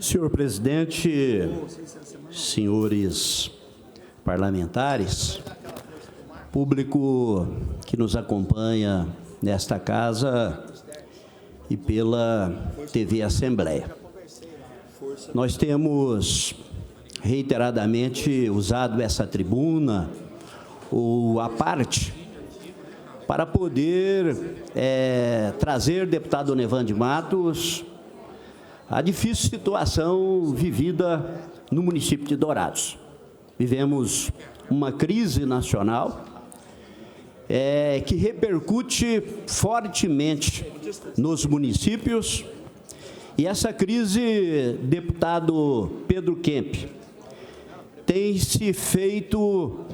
Senhor presidente, senhores parlamentares, público que nos acompanha nesta casa e pela TV Assembleia. Nós temos reiteradamente usado essa tribuna ou a parte para poder trazer, deputado Nevande Matos, a difícil situação vivida no município de Dourados. Vivemos uma crise nacional que repercute fortemente nos municípios, e essa crise, deputado Pedro Kemp, tem se feito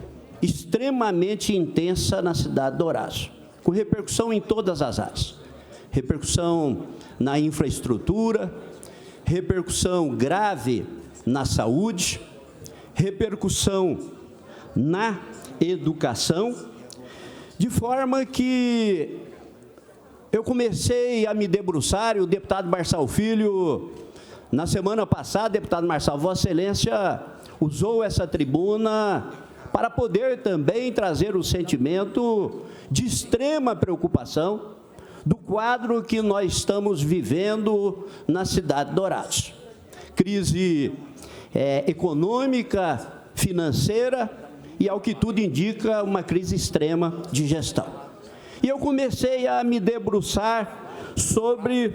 extremamente intensa na cidade de Dourados, com repercussão em todas as áreas. Repercussão na infraestrutura, repercussão grave na saúde, repercussão na educação, de forma que eu comecei a me debruçar, e o deputado Marçal Filho, na semana passada, deputado Marçal, Vossa Excelência usou essa tribuna para poder também trazer o sentimento de extrema preocupação do quadro que nós estamos vivendo na cidade de Dourados. Crise econômica, financeira e, ao que tudo indica, uma crise extrema de gestão. E eu comecei a me debruçar sobre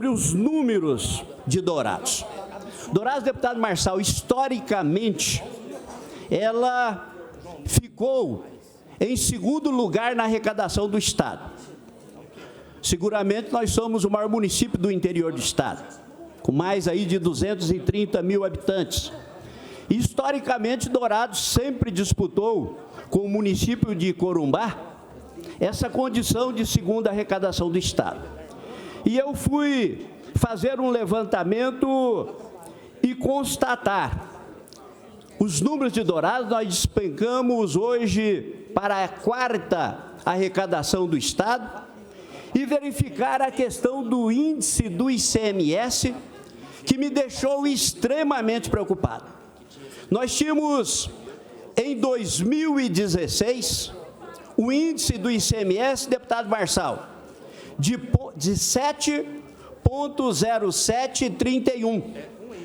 os números de Dourados. Dourados, deputado Marçal, historicamente, ela ficou em segundo lugar na arrecadação do Estado. Seguramente nós somos o maior município do interior do Estado, com mais aí de 230 mil habitantes. Historicamente, Dourados sempre disputou com o município de Corumbá essa condição de segunda arrecadação do Estado. E eu fui fazer um levantamento e constatar os números de Dourados. Nós despencamos hoje para a quarta arrecadação do Estado, e verificar a questão do índice do ICMS, que me deixou extremamente preocupado. Nós tínhamos, em 2016, o índice do ICMS, deputado Marçal, de 7,0731.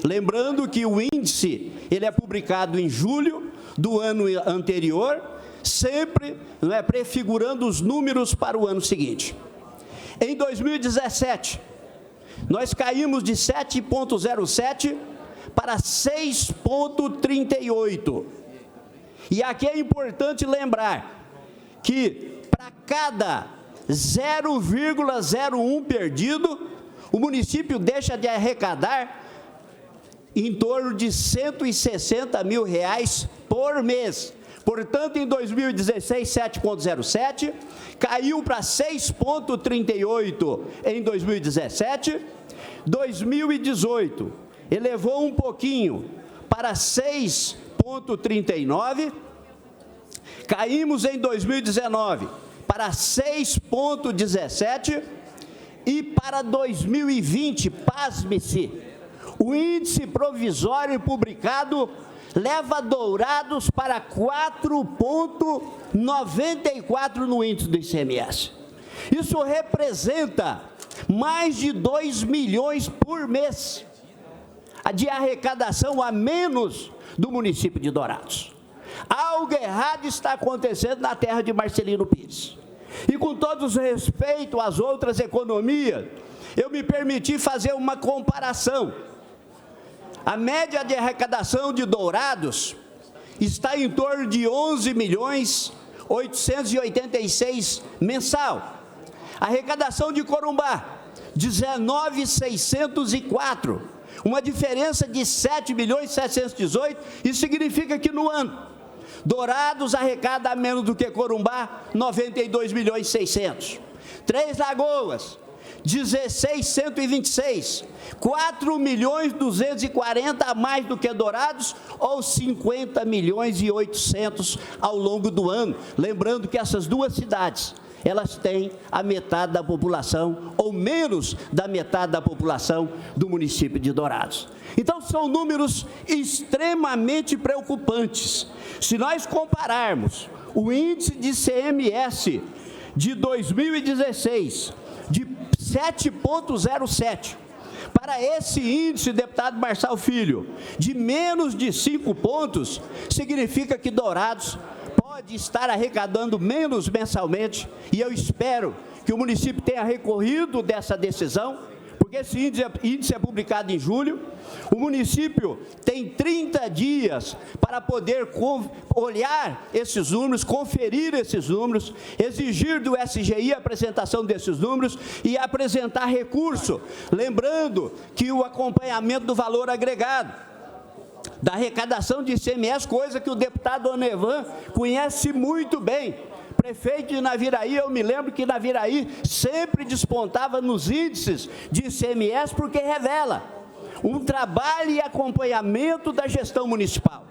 Lembrando que o índice ele é publicado em julho do ano anterior, sempre prefigurando os números para o ano seguinte. Em 2017, nós caímos de 7,07 para 6,38. E aqui é importante lembrar que, para cada 0,01 perdido, o município deixa de arrecadar em torno de R$160 mil por mês. Portanto, em 2016, 7,07, caiu para 6,38 em 2017. 2018, elevou um pouquinho para 6,39. Caímos em 2019 para 6,17. E para 2020, pasme-se, o índice provisório publicado leva Dourados para 4,94 no índice do ICMS. Isso representa mais de 2 milhões por mês de arrecadação a menos do município de Dourados. Algo errado está acontecendo na terra de Marcelino Pires. E com todo o respeito às outras economias, eu me permiti fazer uma comparação. A média de arrecadação de Dourados está em torno de 11.886 mensal. A arrecadação de Corumbá, 19.604, uma diferença de 7.718, isso significa que no ano, Dourados arrecada menos do que Corumbá, 92.600. Três Lagoas, 16.126, 4.240 a mais do que Dourados, ou 50.800.000 ao longo do ano. Lembrando que essas duas cidades, elas têm a metade da população, ou menos da metade da população do município de Dourados. Então, são números extremamente preocupantes. Se nós compararmos o índice de ICMS de 2016, de 7,07, para esse índice, deputado Marçal Filho, de menos de 5 pontos, significa que Dourados pode estar arrecadando menos mensalmente, e eu espero que o município tenha recorrido dessa decisão, porque esse índice é publicado em julho. O município tem 30 dias para poder olhar esses números, conferir esses números, exigir do SGI a apresentação desses números e apresentar recurso. Lembrando que o acompanhamento do valor agregado, da arrecadação de ICMS, coisa que o deputado Onevan conhece muito bem. Prefeito de Naviraí, eu me lembro que Naviraí sempre despontava nos índices de ICMS, porque revela um trabalho e acompanhamento da gestão municipal.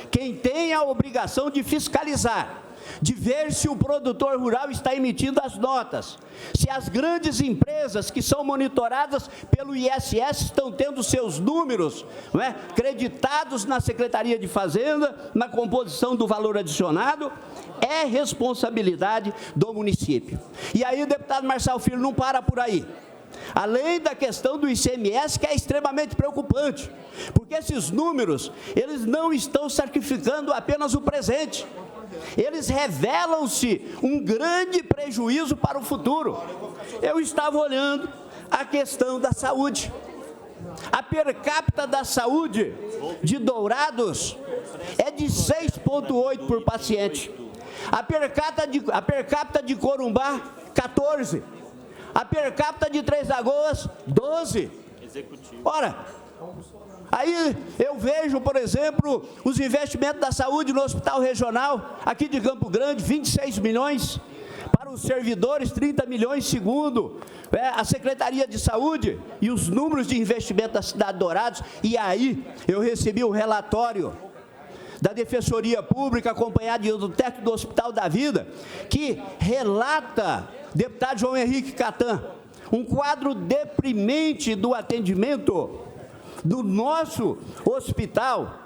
Quem tem a obrigação de fiscalizar, de ver se o produtor rural está emitindo as notas, se as grandes empresas que são monitoradas pelo ISS estão tendo seus números, não é, creditados na Secretaria de Fazenda, na composição do valor adicionado, é responsabilidade do município. E aí o deputado Marçal Filho não para por aí. Além da questão do ICMS, que é extremamente preocupante, porque esses números, eles não estão sacrificando apenas o presente, eles revelam-se um grande prejuízo para o futuro. Eu estava olhando a questão da saúde. A per capita da saúde de Dourados é de 6,8 por paciente. A per capita de Corumbá, 14. A per capita de Três Lagoas, 12. Ora, aí eu vejo, por exemplo, os investimentos da saúde no Hospital Regional, aqui de Campo Grande, 26 milhões, para os servidores, 30 milhões, segundo a Secretaria de Saúde, e os números de investimento da cidade de Dourados. E aí eu recebi o relatório da Defensoria Pública, acompanhado do técnico do Hospital da Vida, que relata, deputado João Henrique Catan, um quadro deprimente do atendimento do nosso hospital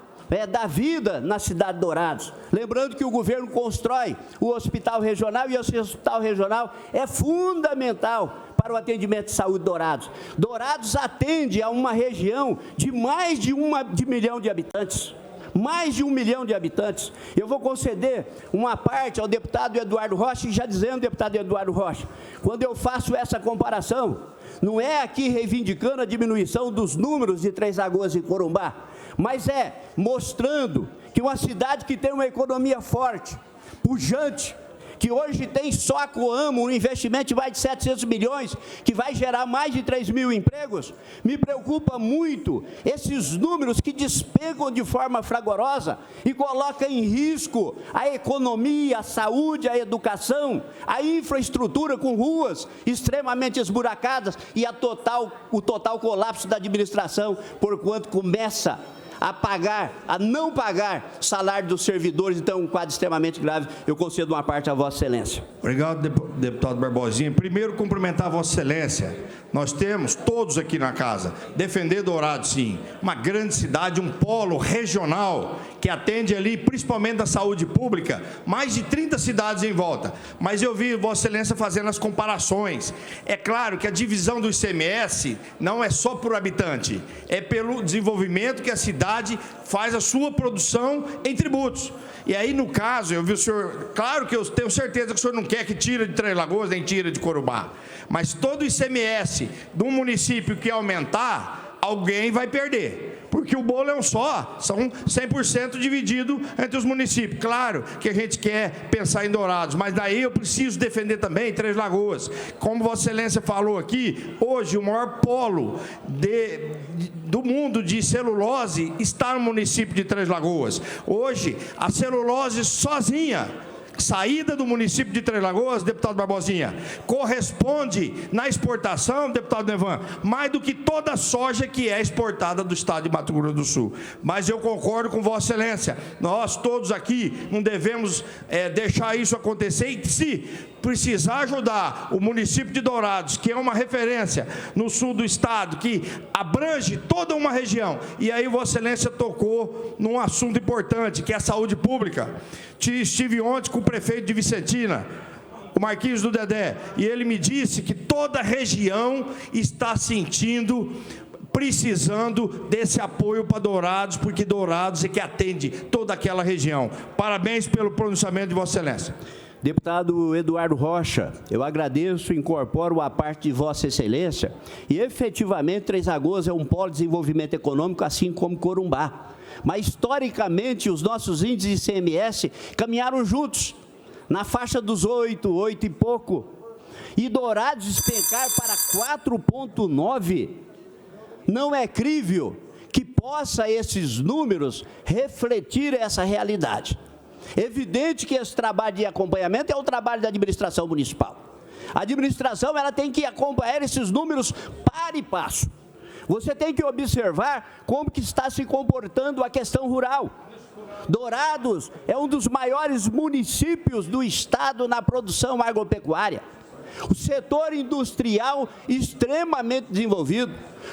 da vida na cidade de Dourados. Lembrando que o governo constrói o hospital regional, e esse hospital regional é fundamental para o atendimento de saúde de Dourados. Dourados atende a uma região de mais de 1 milhão de habitantes. Mais de 1 milhão de habitantes. Eu vou conceder uma parte ao deputado Eduardo Rocha, e já dizendo, deputado Eduardo Rocha, quando eu faço essa comparação, não é aqui reivindicando a diminuição dos números de Três Lagoas e Corumbá, mas é mostrando que uma cidade que tem uma economia forte, pujante, que hoje tem só a Coamo um investimento de mais de 700 milhões, que vai gerar mais de 3 mil empregos, me preocupa muito esses números que despegam de forma fragorosa e colocam em risco a economia, a saúde, a educação, a infraestrutura com ruas extremamente esburacadas e o total colapso da administração, porquanto começa a não pagar salário dos servidores. Então, um quadro extremamente grave. Eu concedo uma parte à Vossa Excelência. Obrigado, deputado Barbosinha. Primeiro, cumprimentar a Vossa Excelência. Nós temos, todos aqui na casa, defender Dourados, sim, uma grande cidade, um polo regional, que atende ali, principalmente da saúde pública, mais de 30 cidades em volta. Mas eu vi Vossa Excelência fazendo as comparações. É claro que a divisão do ICMS não é só por habitante, é pelo desenvolvimento que a cidade faz a sua produção em tributos. E aí, no caso, eu vi o senhor, claro que eu tenho certeza que o senhor não quer que tire de Três Lagoas, nem tire de Corumbá, mas todo o ICMS de um município que aumentar, alguém vai perder, porque o bolo é um só, são 100% dividido entre os municípios. Claro que a gente quer pensar em Dourados, mas daí eu preciso defender também Três Lagoas. Como Vossa Excelência falou aqui, hoje o maior polo do mundo de celulose está no município de Três Lagoas. Hoje, a celulose sozinha saída do município de Três Lagoas, deputado Barbosinha, corresponde na exportação, deputado Nevan, mais do que toda a soja que é exportada do estado de Mato Grosso do Sul. Mas eu concordo com Vossa Excelência, nós todos aqui não devemos deixar isso acontecer, e se precisar ajudar o município de Dourados, que é uma referência no sul do estado, que abrange toda uma região, e aí Vossa Excelência tocou num assunto importante, que é a saúde pública. Estive ontem com o prefeito de Vicentina, o Marquinhos do Dedé, e ele me disse que toda a região está sentindo, precisando desse apoio para Dourados, porque Dourados é que atende toda aquela região. Parabéns pelo pronunciamento de Vossa Excelência. Deputado Eduardo Rocha, eu agradeço e incorporo a parte de Vossa Excelência, e efetivamente Três Lagoas é um polo de desenvolvimento econômico, assim como Corumbá. Mas, historicamente, os nossos índices de ICMS caminharam juntos, na faixa dos 8 e pouco. E Dourados despencar para 4,9. Não é crível que possa esses números refletir essa realidade. Evidente que esse trabalho de acompanhamento é o trabalho da administração municipal. A administração ela tem que acompanhar esses números para e passo. Você tem que observar como que está se comportando a questão rural. Dourados é um dos maiores municípios do estado na produção agropecuária. O setor industrial extremamente desenvolvido,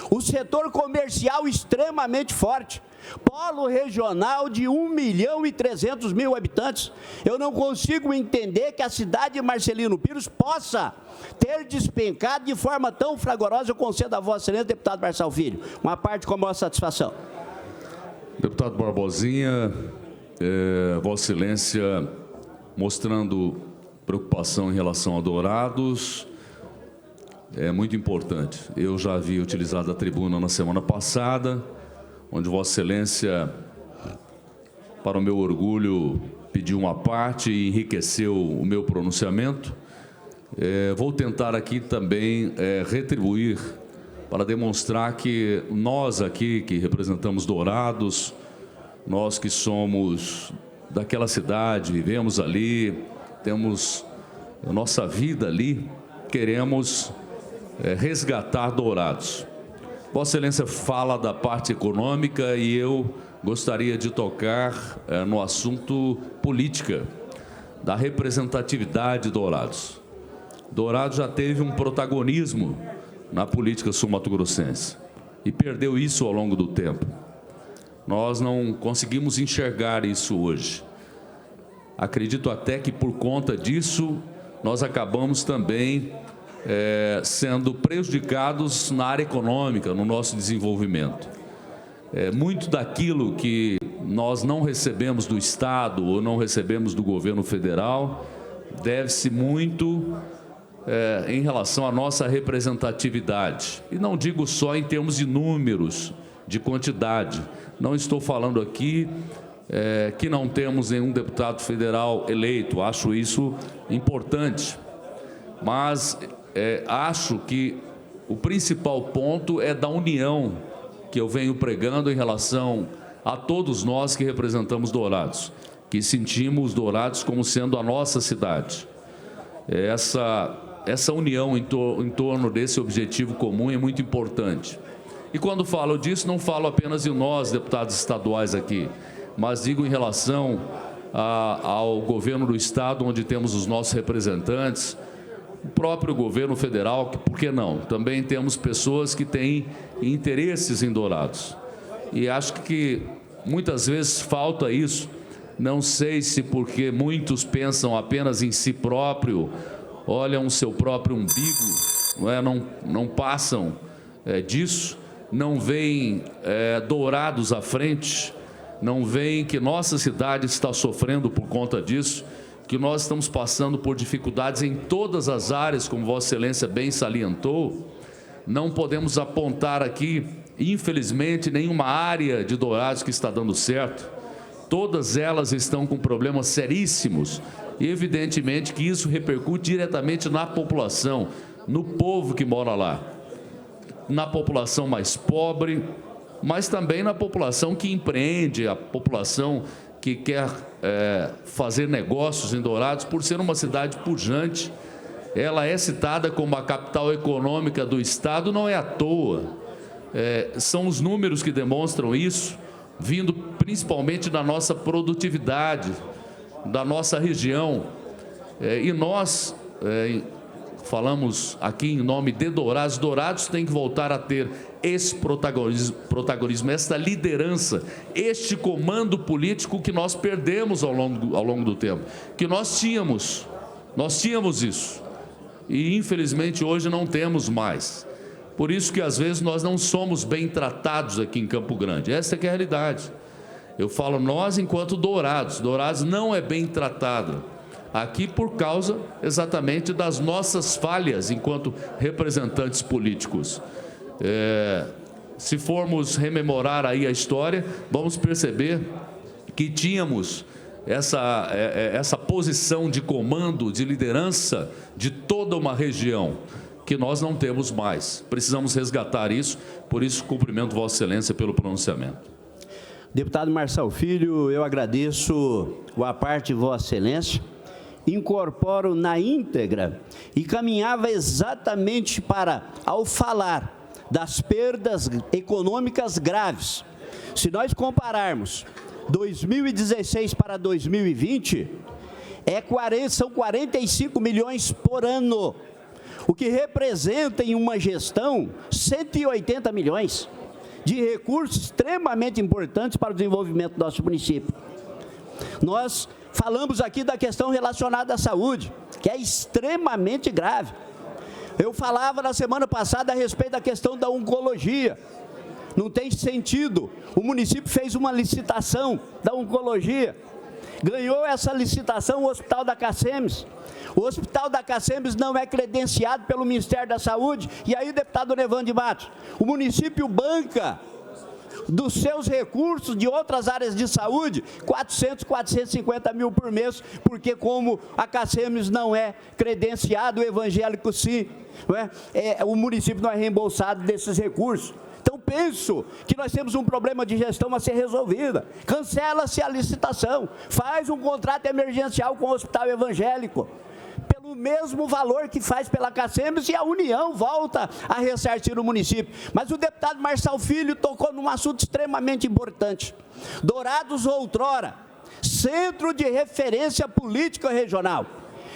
o setor comercial extremamente forte, polo regional de 1.300.000 habitantes. Eu não consigo entender que a cidade de Marcelino Pires possa ter despencado de forma tão fragorosa. Eu concedo a Vossa Excelência, deputado Marçal Filho, uma parte com a maior satisfação. Deputado Barbosinha, Vossa Excelência mostrando preocupação em relação a Dourados, é muito importante. Eu já havia utilizado a tribuna na semana passada, onde Vossa Excelência, para o meu orgulho, pediu uma parte e enriqueceu o meu pronunciamento. Vou tentar aqui também retribuir para demonstrar que nós aqui, que representamos Dourados, nós que somos daquela cidade, vivemos ali, temos a nossa vida ali, queremos resgatar Dourados. Vossa Excelência fala da parte econômica e eu gostaria de tocar no assunto política, da representatividade de Dourados. Dourados já teve um protagonismo na política sul-mato-grossense e perdeu isso ao longo do tempo. Nós não conseguimos enxergar isso hoje. Acredito até que por conta disso nós acabamos também sendo prejudicados na área econômica, no nosso desenvolvimento. Muito daquilo que nós não recebemos do Estado ou não recebemos do governo federal deve-se muito em relação à nossa representatividade. E não digo só em termos de números, de quantidade. Não estou falando aqui que não temos nenhum deputado federal eleito, acho isso importante. Mas acho que o principal ponto é da união que eu venho pregando em relação a todos nós que representamos Dourados, que sentimos Dourados como sendo a nossa cidade. Essa união em torno desse objetivo comum é muito importante. E quando falo disso, não falo apenas em nós, deputados estaduais aqui, mas digo em relação ao governo do Estado, onde temos os nossos representantes, o próprio governo federal, que, por que não? Também temos pessoas que têm interesses em Dourados. E acho que muitas vezes falta isso. Não sei se porque muitos pensam apenas em si próprio, olham o seu próprio umbigo, não passam disso, não veem Dourados à frente, não veem que nossa cidade está sofrendo por conta disso, que nós estamos passando por dificuldades em todas as áreas, como Vossa Excelência bem salientou. Não podemos apontar aqui, infelizmente, nenhuma área de Dourados que está dando certo. Todas elas estão com problemas seríssimos e, evidentemente, que isso repercute diretamente na população, no povo que mora lá, na população mais pobre, mas também na população que empreende, a população que quer fazer negócios em Dourados, por ser uma cidade pujante. Ela é citada como a capital econômica do Estado, não é à toa. São os números que demonstram isso, vindo principalmente da nossa produtividade, da nossa região. E nós falamos aqui em nome de Dourados. Dourados tem que voltar a ter esse protagonismo, essa liderança, este comando político que nós perdemos ao longo do tempo, que nós tínhamos isso, e infelizmente hoje não temos mais. Por isso que às vezes nós não somos bem tratados aqui em Campo Grande, essa é que é a realidade. Eu falo nós enquanto Dourados não é bem tratado aqui por causa exatamente das nossas falhas enquanto representantes políticos. Se formos rememorar aí a história, vamos perceber que tínhamos essa posição de comando, de liderança de toda uma região, que nós não temos mais. Precisamos resgatar isso, por isso cumprimento Vossa Excelência pelo pronunciamento. Deputado Marçal Filho, eu agradeço a parte de Vossa Excelência, incorporo na íntegra e caminhava exatamente para, ao falar das perdas econômicas graves, se nós compararmos 2016 para 2020, são 45 milhões por ano, o que representa em uma gestão 180 milhões de recursos extremamente importantes para o desenvolvimento do nosso município. Nós falamos aqui da questão relacionada à saúde, que é extremamente grave. Eu falava na semana passada a respeito da questão da oncologia. Não tem sentido. O município fez uma licitação da oncologia. Ganhou essa licitação o Hospital da Cacemes. O Hospital da Cacemes não é credenciado pelo Ministério da Saúde. E aí, deputado Nevando de Matos, o município banca dos seus recursos de outras áreas de saúde, 400, 450 mil por mês, porque como a Cacemes não é credenciado, o evangélico sim, o município não é reembolsado desses recursos. Então, penso que nós temos um problema de gestão a ser resolvido. Cancela-se a licitação, faz um contrato emergencial com o hospital evangélico, pelo mesmo valor que faz pela Cacemes, e a União volta a ressarcir o município. Mas o deputado Marçal Filho tocou num assunto extremamente importante. Dourados, outrora, centro de referência política regional,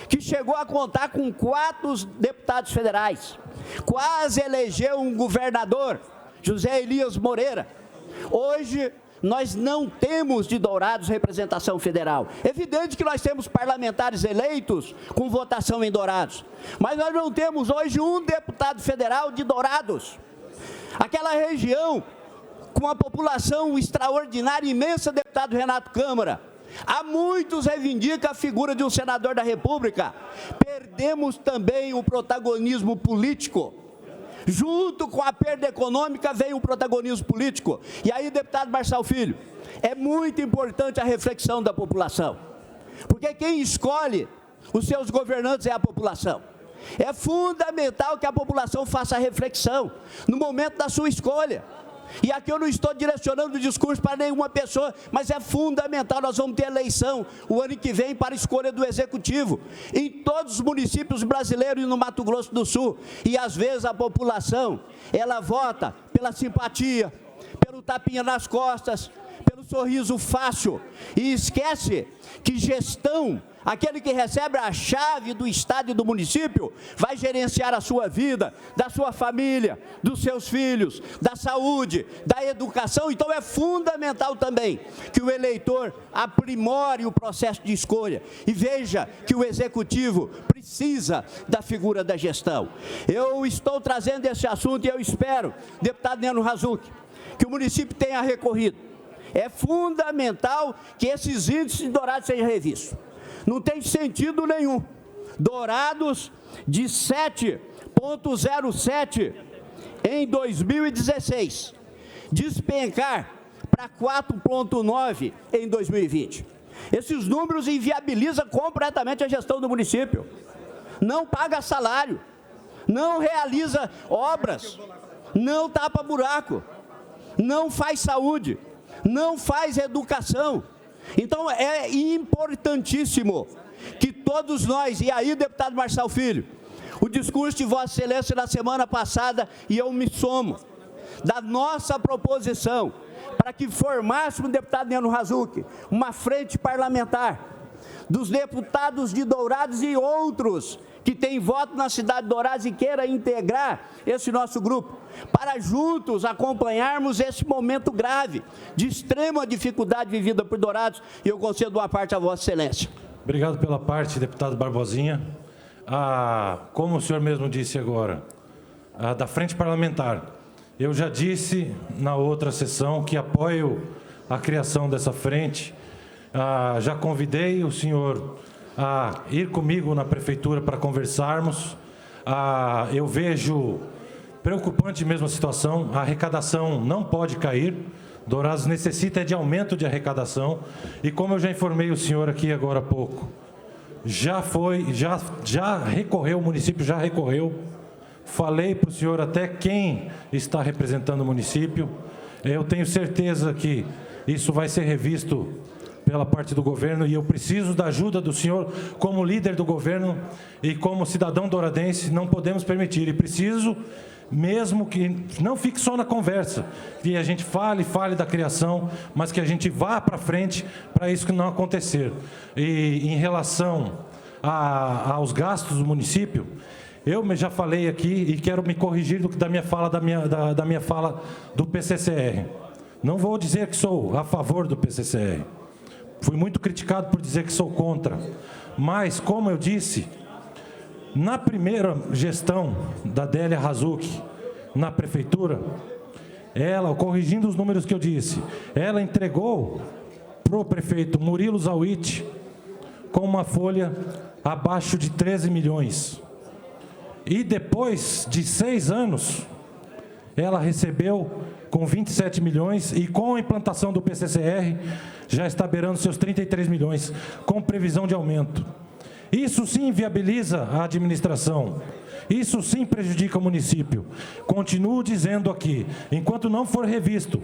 que chegou a contar com 4 deputados federais, quase elegeu um governador, José Elias Moreira. Hoje, nós não temos de Dourados representação federal. Evidente que nós temos parlamentares eleitos com votação em Dourados, mas nós não temos hoje um deputado federal de Dourados. Aquela região com a população extraordinária, imensa, deputado Renato Câmara, há muitos reivindica a figura de um senador da República. Perdemos também o protagonismo político. Junto com a perda econômica vem o protagonismo político. E aí, deputado Marçal Filho, é muito importante a reflexão da população, porque quem escolhe os seus governantes é a população. É fundamental que a população faça a reflexão no momento da sua escolha. E aqui eu não estou direcionando o discurso para nenhuma pessoa, mas é fundamental. Nós vamos ter eleição o ano que vem para a escolha do Executivo, em todos os municípios brasileiros e no Mato Grosso do Sul. E às vezes a população, ela vota pela simpatia, pelo tapinha nas costas, pelo sorriso fácil, e esquece que gestão, aquele que recebe a chave do estado e do município, vai gerenciar a sua vida, da sua família, dos seus filhos, da saúde, da educação. Então é fundamental também que o eleitor aprimore o processo de escolha e veja que o executivo precisa da figura da gestão. Eu estou trazendo esse assunto e eu espero, deputado Neno Razuc, que o município tenha recorrido. É fundamental que esses índices de Dourados sejam revistos. Não tem sentido nenhum Dourados de 7,07 em 2016 despencar para 4,9 em 2020. Esses números inviabilizam completamente a gestão do município. Não paga salário, não realiza obras, não tapa buraco, não faz saúde, não faz educação. Então, é importantíssimo que todos nós, e aí, deputado Marçal Filho, o discurso de Vossa Excelência na semana passada, e eu me somo, da nossa proposição, para que formássemos, deputado Neno Razucchi, uma frente parlamentar dos deputados de Dourados e outros que têm voto na cidade de Dourados e queira integrar esse nosso grupo, para juntos acompanharmos esse momento grave, de extrema dificuldade vivida por Dourados, e eu concedo uma parte a Vossa Excelência. Obrigado pela parte, deputado Barbosinha. Como o senhor mesmo disse agora, da frente parlamentar, eu já disse na outra sessão que apoio a criação dessa frente. Já convidei o senhor a ir comigo na prefeitura para conversarmos. Eu vejo preocupante mesmo a situação, a arrecadação não pode cair, Dourados necessita de aumento de arrecadação, e como eu já informei o senhor aqui agora há pouco, já recorreu, o município já recorreu, falei para o senhor até quem está representando o município, eu tenho certeza que isso vai ser revisto pela parte do governo, e eu preciso da ajuda do senhor como líder do governo e como cidadão douradense, não podemos permitir, e preciso mesmo que não fique só na conversa, que a gente fale da criação, mas que a gente vá para frente para isso que não acontecer. E em relação aos gastos do município, eu já falei aqui e quero me corrigir da minha fala do PCCR. Não vou dizer que sou a favor do PCCR. Fui muito criticado por dizer que sou contra. Mas, como eu disse, na primeira gestão da Délia Razucchi na prefeitura, ela, corrigindo os números que eu disse, ela entregou para o prefeito Murilo Zawitch com uma folha abaixo de 13 milhões. E depois de 6 anos, ela recebeu com 27 milhões e com a implantação do PCCR já está beirando seus 33 milhões, com previsão de aumento. Isso sim viabiliza a administração, isso sim prejudica o município. Continuo dizendo aqui, enquanto não for revisto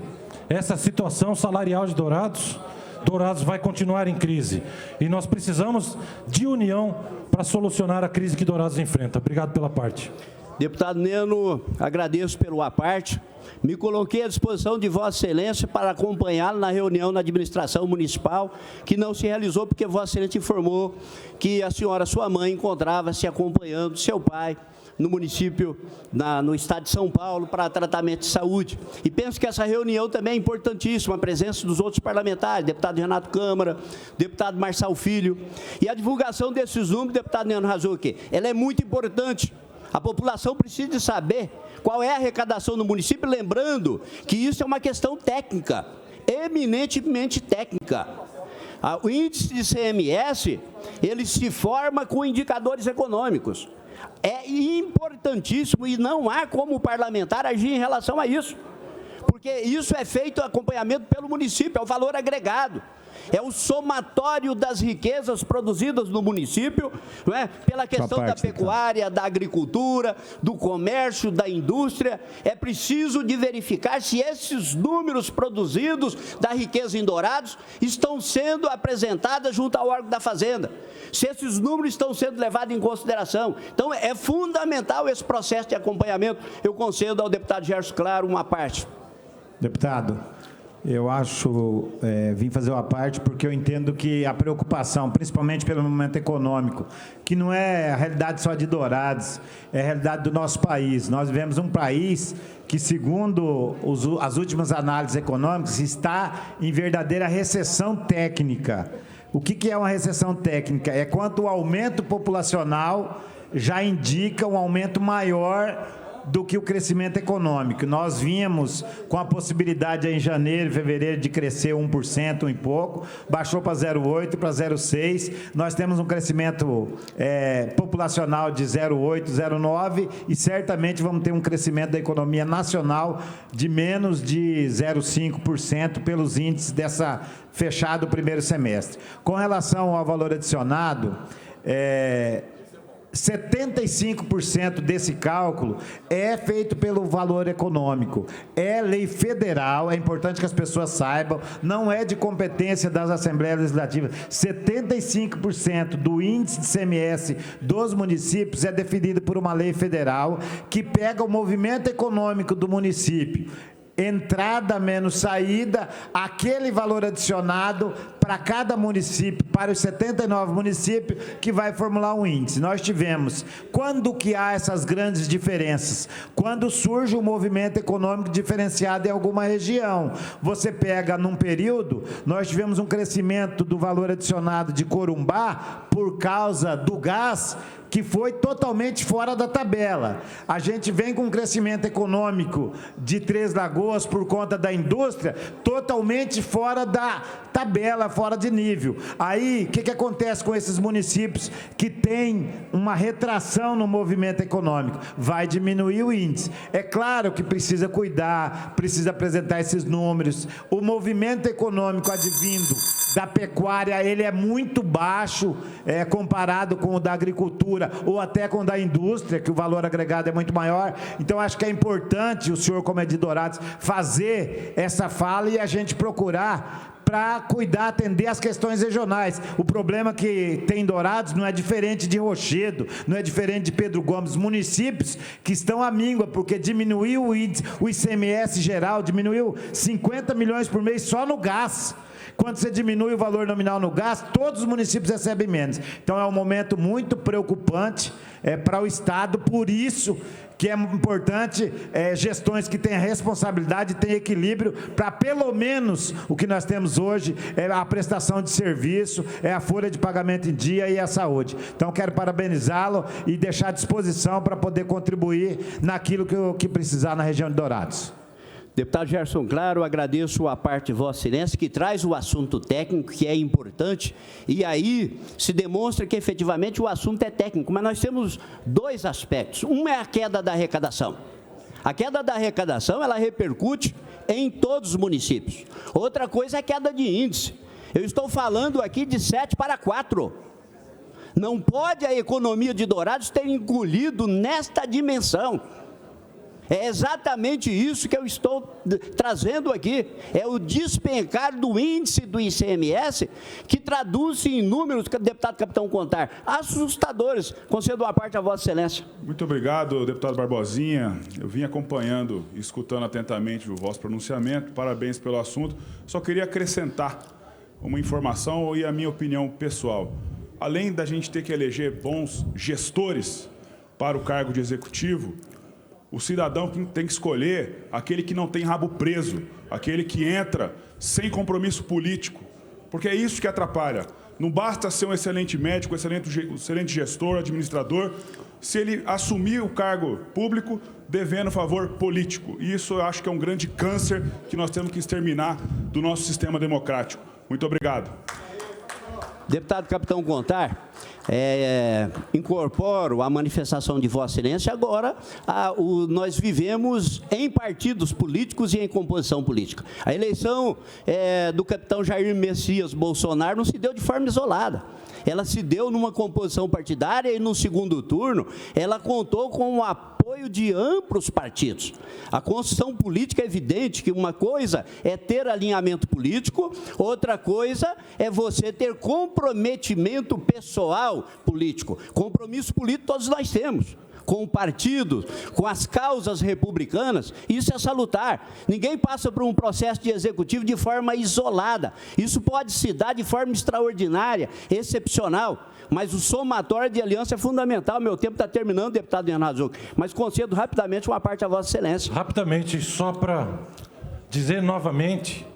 essa situação salarial de Dourados, Dourados vai continuar em crise. E nós precisamos de união para solucionar a crise que Dourados enfrenta. Obrigado pela parte. Deputado Neno, agradeço pelo à parte. Me coloquei à disposição de Vossa Excelência para acompanhá-lo na reunião na administração municipal, que não se realizou porque Vossa Excelência informou que a senhora, sua mãe, encontrava-se acompanhando seu pai no município, no estado de São Paulo, para tratamento de saúde. E penso que essa reunião também é importantíssima, a presença dos outros parlamentares, deputado Renato Câmara, deputado Marçal Filho. E a divulgação desses números, deputado Neno Razucchi, ela é muito importante. A população precisa de saber qual é a arrecadação no município, lembrando que isso é uma questão técnica, eminentemente técnica. O índice de CMS, ele se forma com indicadores econômicos. É importantíssimo e não há como parlamentar agir em relação a isso, porque isso é feito acompanhamento pelo município, é o valor agregado. É o somatório das riquezas produzidas no município, não é? Pela questão da pecuária, da agricultura, do comércio, da indústria. É preciso de verificar se esses números produzidos da riqueza em Dourados estão sendo apresentados junto ao órgão da Fazenda, se esses números estão sendo levados em consideração. Então, é fundamental esse processo de acompanhamento. Eu concedo ao deputado Gerson Claro uma parte. Deputado, eu acho, vim fazer uma parte porque eu entendo que a preocupação, principalmente pelo momento econômico, que não é a realidade só de Dourados, é a realidade do nosso país. Nós vivemos um país que, segundo as últimas análises econômicas, está em verdadeira recessão técnica. O que é uma recessão técnica? É quando o aumento populacional já indica um aumento maior do que o crescimento econômico. Nós vimos com a possibilidade em janeiro e fevereiro de crescer 1%, um e pouco, baixou para 0,8%, para 0,6%. Nós temos um crescimento populacional de 0,8%, 0,9%, e certamente vamos ter um crescimento da economia nacional de menos de 0,5% pelos índices dessa fechado primeiro semestre. Com relação ao valor adicionado, 75% desse cálculo é feito pelo valor econômico. É lei federal, é importante que as pessoas saibam, não é de competência das Assembleias Legislativas. 75% do índice de ICMS dos municípios é definido por uma lei federal que pega o movimento econômico do município, entrada menos saída, aquele valor adicionado para cada município, para os 79 municípios, que vai formular um índice. Nós tivemos, quando que há essas grandes diferenças? Quando surge um movimento econômico diferenciado em alguma região. Você pega num período, nós tivemos um crescimento do valor adicionado de Corumbá por causa do gás, que foi totalmente fora da tabela. A gente vem com um crescimento econômico de Três Lagoas por conta da indústria, totalmente fora da tabela, fora de nível. Aí, o que acontece com esses municípios que têm uma retração no movimento econômico? Vai diminuir o índice. É claro que precisa cuidar, precisa apresentar esses números. O movimento econômico advindo da pecuária, ele é muito baixo, comparado com o da agricultura, ou até com o da indústria, que o valor agregado é muito maior. Então, acho que é importante o senhor, como é de Dourados, fazer essa fala e a gente procurar para cuidar, atender as questões regionais. O problema que tem em Dourados não é diferente de Rochedo, não é diferente de Pedro Gomes, municípios que estão à míngua, porque diminuiu o ICMS geral, diminuiu 50 milhões por mês só no gás. Quando você diminui o valor nominal no gás, todos os municípios recebem menos. Então, é um momento muito preocupante para o Estado, por isso que é importante gestões que tenham responsabilidade, tenham equilíbrio, para pelo menos o que nós temos hoje é a prestação de serviço, é a folha de pagamento em dia e a saúde. Então, quero parabenizá-lo e deixar à disposição para poder contribuir naquilo que precisar na região de Dourados. Deputado Gerson Claro, agradeço a parte de Vossa Excelência, que traz o assunto técnico, que é importante, e aí se demonstra que efetivamente o assunto é técnico, mas nós temos dois aspectos. Um é a queda da arrecadação. A queda da arrecadação, ela repercute em todos os municípios. Outra coisa é a queda de índice. Eu estou falando aqui de 7 para 4. Não pode a economia de Dourados ter engolido nesta dimensão. É exatamente isso que eu estou trazendo aqui. É o despencar do índice do ICMS, que traduz-se em números, deputado Capitão Contar, assustadores. Concedo a parte a Vossa Excelência. Muito obrigado, deputado Barbosinha. Eu vim acompanhando e escutando atentamente o vosso pronunciamento. Parabéns pelo assunto. Só queria acrescentar uma informação e a minha opinião pessoal. Além da gente ter que eleger bons gestores para o cargo de executivo, o cidadão tem que escolher aquele que não tem rabo preso, aquele que entra sem compromisso político, porque é isso que atrapalha. Não basta ser um excelente médico, excelente gestor, administrador, se ele assumir o cargo público devendo favor político. E isso eu acho que é um grande câncer que nós temos que exterminar do nosso sistema democrático. Muito obrigado. Deputado Capitão Contar, incorporo a manifestação de Vossa Excelência. Agora, nós vivemos em partidos políticos e em composição política. A eleição do capitão Jair Messias Bolsonaro não se deu de forma isolada. Ela se deu numa composição partidária e, no segundo turno, ela contou com o apoio de amplos partidos. A construção política é evidente que uma coisa é ter alinhamento político, outra coisa é você ter comprometimento pessoal político. Compromisso político todos nós temos, com o partido, com as causas republicanas. Isso é salutar. Ninguém passa por um processo de executivo de forma isolada. Isso pode se dar de forma extraordinária, excepcional, mas o somatório de aliança é fundamental. Meu tempo está terminando, deputado Renato Zucchi, mas concedo rapidamente uma parte a Vossa Excelência. Rapidamente, só para dizer novamente,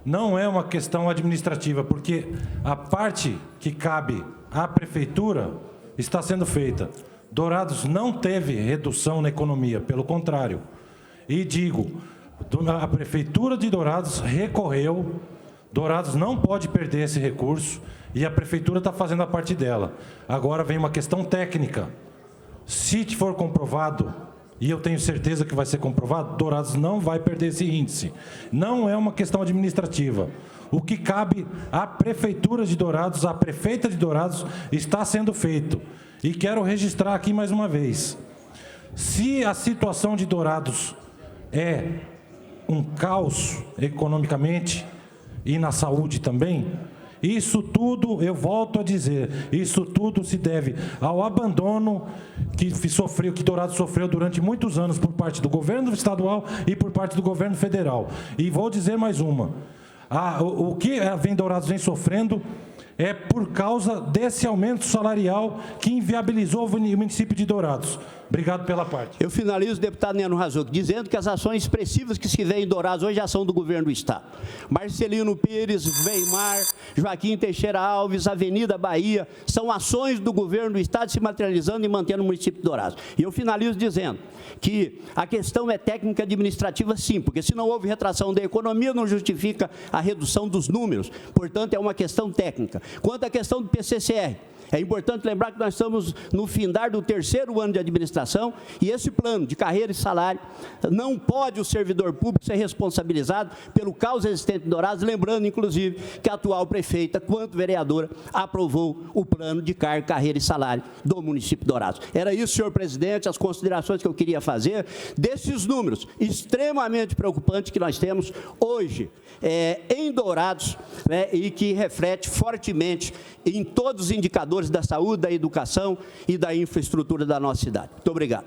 não é uma questão administrativa, porque a parte que cabe à prefeitura está sendo feita. Dourados não teve redução na economia, pelo contrário. E digo, a Prefeitura de Dourados recorreu, Dourados não pode perder esse recurso e a Prefeitura está fazendo a parte dela. Agora vem uma questão técnica. Se for comprovado, e eu tenho certeza que vai ser comprovado, Dourados não vai perder esse índice. Não é uma questão administrativa. O que cabe à Prefeitura de Dourados, à Prefeita de Dourados, está sendo feito. E quero registrar aqui mais uma vez. Se a situação de Dourados é um caos economicamente e na saúde também, isso tudo, eu volto a dizer, isso tudo se deve ao abandono que Dourados sofreu durante muitos anos por parte do governo estadual e por parte do governo federal. E vou dizer mais uma. O que Dourados vem sofrendo é por causa desse aumento salarial que inviabilizou o município de Dourados. Obrigado pela parte. Eu finalizo, deputado Neno Razzouk, dizendo que as ações expressivas que se vêem em Dourados hoje já são do governo do Estado. Marcelino Pires, Weimar, Joaquim Teixeira Alves, Avenida Bahia, são ações do governo do Estado se materializando e mantendo o município de Dourados. E eu finalizo dizendo que a questão é técnica administrativa, sim, porque se não houve retração da economia, não justifica a redução dos números. Portanto, é uma questão técnica. Quanto à questão do PCCR, é importante lembrar que nós estamos no findar do 3º ano de administração e esse plano de carreira e salário não pode o servidor público ser responsabilizado pelo caos existente em Dourados, lembrando, inclusive, que a atual prefeita, quanto vereadora, aprovou o plano de carreira e salário do município de Dourados. Era isso, senhor presidente, as considerações que eu queria fazer desses números extremamente preocupantes que nós temos hoje em Dourados, né, e que reflete fortemente em todos os indicadores da saúde, da educação e da infraestrutura da nossa cidade. Muito obrigado.